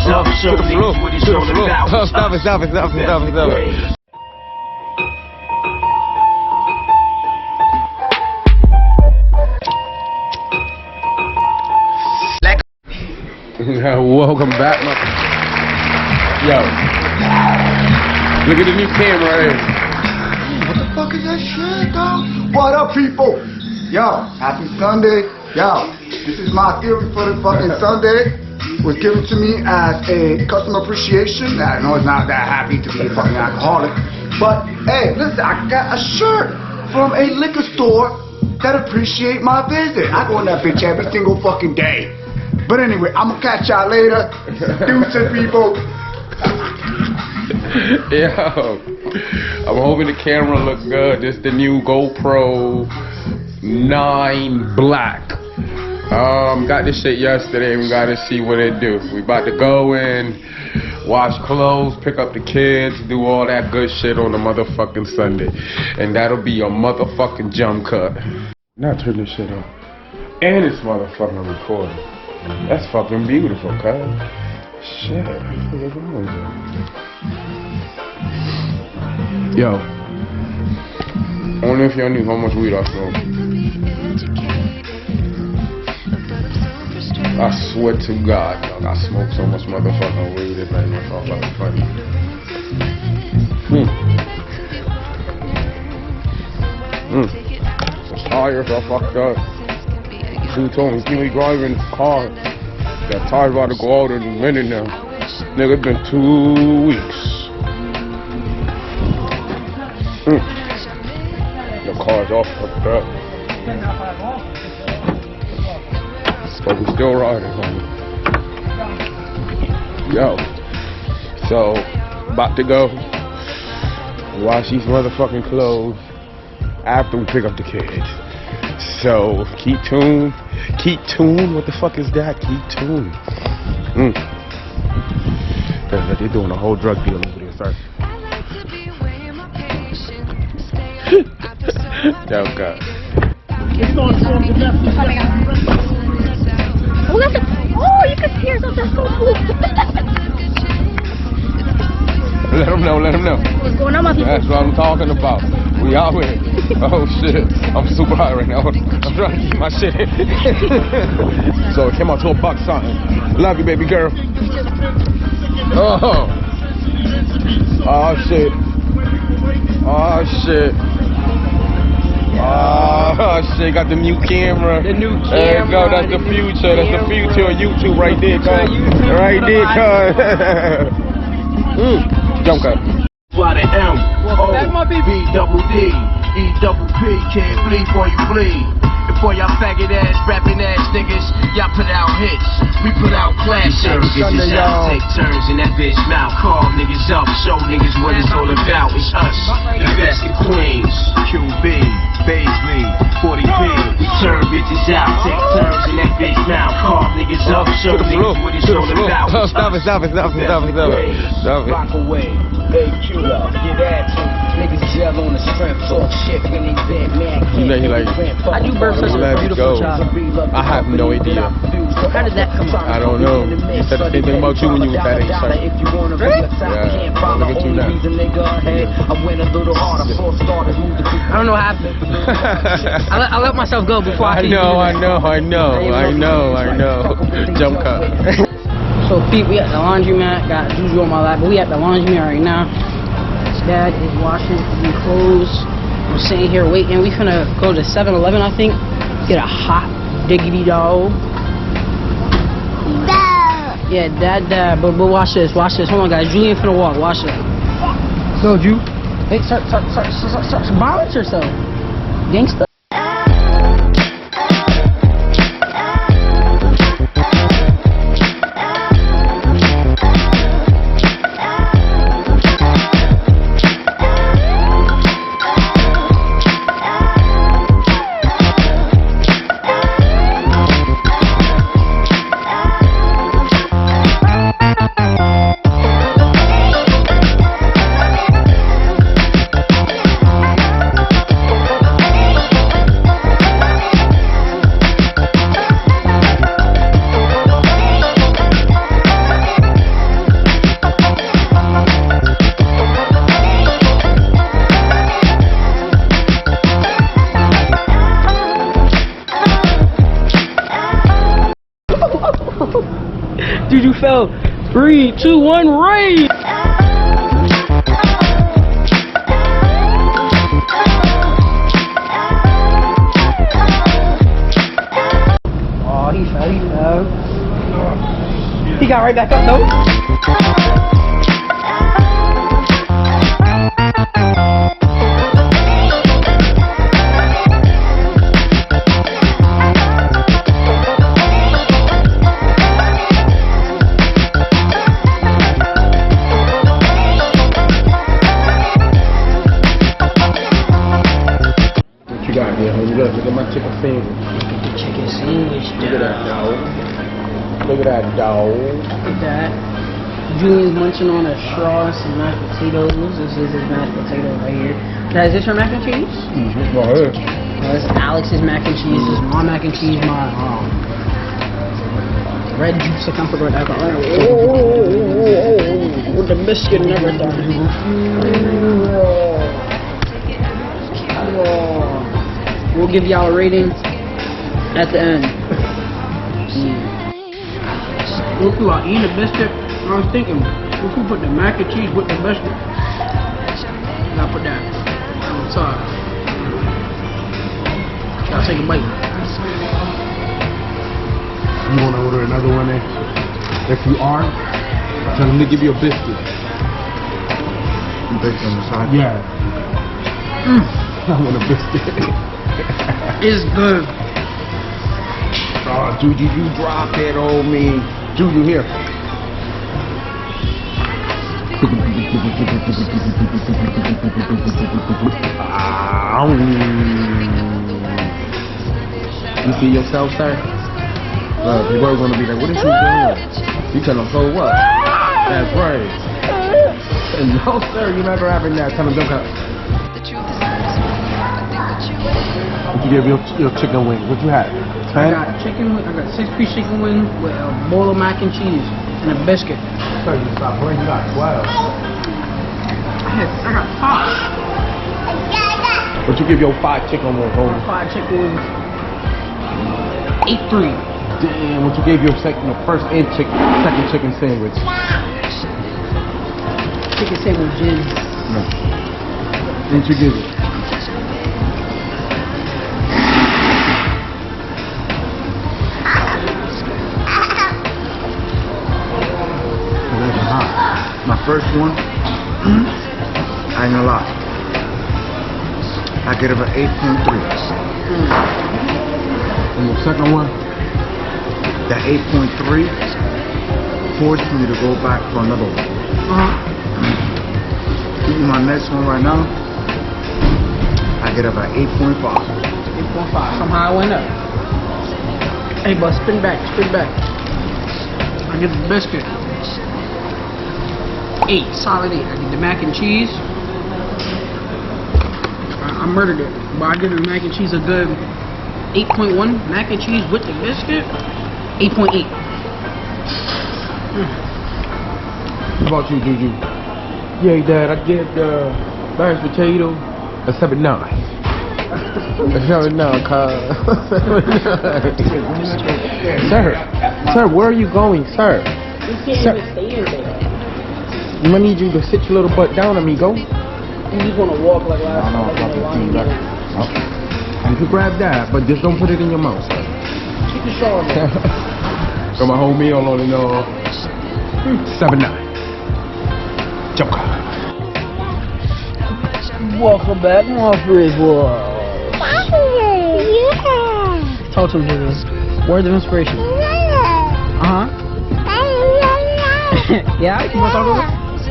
up, show niggas what it's all about. Stop it. Welcome back, yo. Look at the new camera right here. What the fuck is that shit, dog? What up, people? Yo, happy Sunday. Yo, this is my theory for the fucking Sunday. It was given to me as a customer appreciation. I know it's not that happy to be a fucking alcoholic, but hey, listen, I got a shirt from a liquor store that appreciate my visit. I go in that bitch every single fucking day. But anyway, I'm gonna catch y'all later. Deuces, people. Yo, I'm hoping the camera looks good. This is the new GoPro 9 Black. Got this shit yesterday. We gotta see what it do. We about to go in, wash clothes, pick up the kids, do all that good shit on the motherfucking Sunday. And that'll be a motherfucking jump cut. Now turn this shit on. And it's motherfucking recording. That's fucking beautiful, cuz. Shit. Yo. I wonder if y'all knew how much weed I smoked. I swear to God, dog, I smoked so much motherfucking weed, it made me feel fucking funny. The tires are fucked up. He told me, keep me driving the car. That tire's about to go out in a minute now. Nigga, it's been 2 weeks. The car's all fucked up. But we still riding, homie. Yo. So, about to go wash these motherfucking clothes after we pick up the kids. So, keep tuned. Keep tuned? What the fuck is that? Keep tuned. They're doing a whole drug deal over there, sorry. Oh, God. Oh, you can see yourself. That's so cool. Let them know. What's going on, my people? That's what I'm talking about. We out here. Oh shit. I'm super high right now. I'm trying to keep my shit in. So it came out to $1 something. Love you, baby girl. Oh shit. Oh shit, got the new camera. The new camera. There you go, that's the future. That's the future of YouTube right there, cuz. Right there, cuz. Jump cut. Fly the M, O, B double D, E double P, can't bleed before you bleed. Before y'all faggot ass, rapping ass niggas, y'all put out hits, we put out classics. It's y'all take turns in that bitch mouth, call niggas up, show niggas what it's all about. It's us, the best of Queens, QB, Baisley, 40p. We turn bitches out, take turns in that bitch mouth, call niggas up, show niggas what it's all about. Stop it. Rock away, AQ, get at you. Niggas gel on the strength, talk shit when they bent, man. I do birth such a beautiful job. I have no idea. How did that come out? I don't know. You said the same thing about you when you was that age, sir. Really? Yeah, look at you now. I don't know what happened. I let myself go before I could I know. Jump cut. So Pete, we at the laundromat, got Juju on my lap, but we at the laundromat right now. His dad is washing the clothes. I'm sitting here waiting. We finna go to 7-Eleven, I think. Get a hot diggity dog. Dad. Yeah, dad, but watch this. Hold on, guys. Julian finna walk. Watch it. Go, Ju. Hey, start violence yourself. Gangsta. Juju fell. 3, 2, 1, raid! Oh, he fell. He got right back up though. Look at my chicken sandwich. Chicken sandwich. Look at that dog. Look at that dog. Look at that. Julian's munching on a straw and some mashed potatoes. This is his mashed potato right here. Now, is this your mac and cheese? Right here. This is Alex's mac and cheese. This is my mac and cheese. My red juice. I can't forget that. With the biscuit and everything. We'll give y'all a rating at the end. Look who I eat the biscuit. I was thinking, look who put the mac and cheese with the biscuit. Gotta put that on the top. Gotta take a bite. You wanna order another one then? If you are, tell them to give you a biscuit. Biscuit on the side? Yeah. I want a biscuit. It's good. Oh, Juju, you dropped it on me. Juju, here. You see yourself, sir? You were gonna be like, what is she doing? You tell them, so what? That's right. And no, sir, you never having that. Tell them, don't come. What you give your chicken wing? What you had? 10? I got chicken. I got 6-piece chicken wing with a bowl of mac and cheese and a biscuit. Sir, you stop playing. You got 12. I got 5. What you give your 5 chicken wing, homie? 5 chicken wings. 8-3. Damn, what you gave your second chicken sandwich? Chicken sandwiches. No. What you give it? My first one, I ain't gonna lie, I get it an 8.3. And your second one? That 8.3 forced me to go back for another one. Eating my next one right now, I get it at 8.5. 8.5. Somehow I went up. Hey, but spin back. I get the biscuit. 8, solid 8. I get the mac and cheese. I murdered it, but I give the mac and cheese a good 8.1. Mac and cheese with the biscuit, 8.8. What about you, Juju? Yeah, Dad, I get the mashed potato a 7.9. A 7.9, Sir, where are you going, sir? You can't Sir. even stay in there. I'm gonna need you to sit your little butt down, amigo. You just want to walk like last No, You can grab that, but just don't put it in your mouth, sir. Keep the straw in there. Got my whole meal on it, 7.9. Joker. Welcome back, my Frizz World. Talk to me, Julian. Words of inspiration. Yeah, you want to talk to her?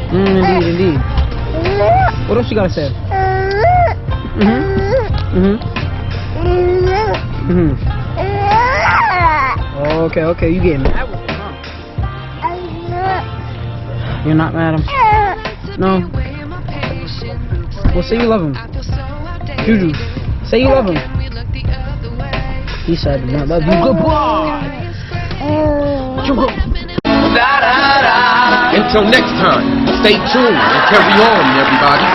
Indeed. What else you gotta say? Okay, you getting mad with it, huh? You're not mad, No. Well, say you love him. Juju, say you love him. He said, I love you. Goodbye. Until next time, stay tuned and carry on, everybody.